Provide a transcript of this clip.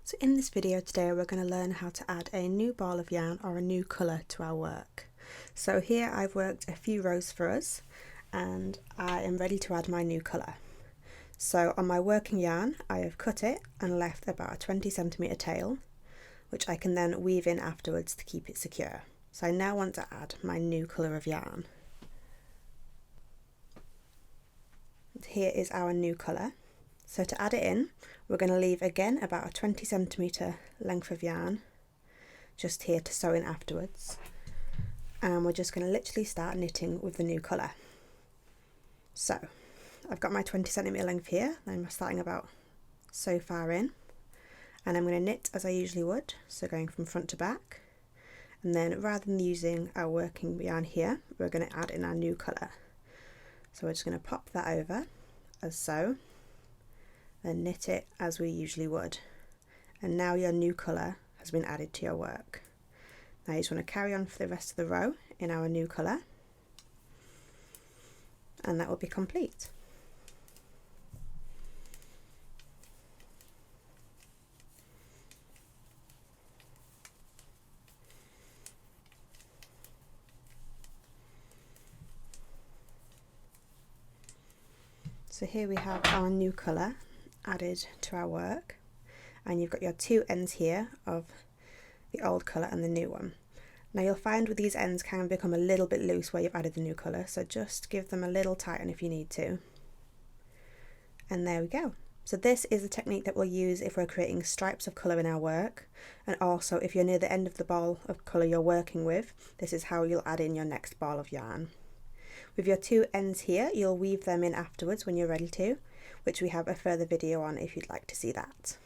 So in this video today we're going to learn how to add a new ball of yarn or a new colour to our work. So here I've worked a few rows for us and I am ready to add my new colour. So on my working yarn I have cut it and left about a 20cm tail, which I can then weave in afterwards to keep it secure. So I now want to add my new colour of yarn. And here is our new colour. So to add it in, we're going to leave again about a 20cm length of yarn just here to sew in afterwards, and we're just going to literally start knitting with the new colour. So I've got my 20cm length here, I'm starting about so far in, and I'm going to knit as I usually would, so going from front to back, and then rather than using our working yarn here, we're going to add in our new colour. So we're just going to pop that over as so, and knit it as we usually would. And now your new colour has been added to your work. Now you just want to carry on for the rest of the row in our new colour, and that will be complete. So here we have our new colour added to our work, and you've got your two ends here of the old colour and the new one. Now you'll find with these ends can become a little bit loose where you've added the new colour, so just give them a little tighten if you need to. And there we go. So this is a technique that we'll use if we're creating stripes of colour in our work, and also if you're near the end of the ball of colour you're working with, this is how you'll add in your next ball of yarn. With your two ends here, you'll weave them in afterwards when you're ready to, which we have a further video on if you'd like to see that.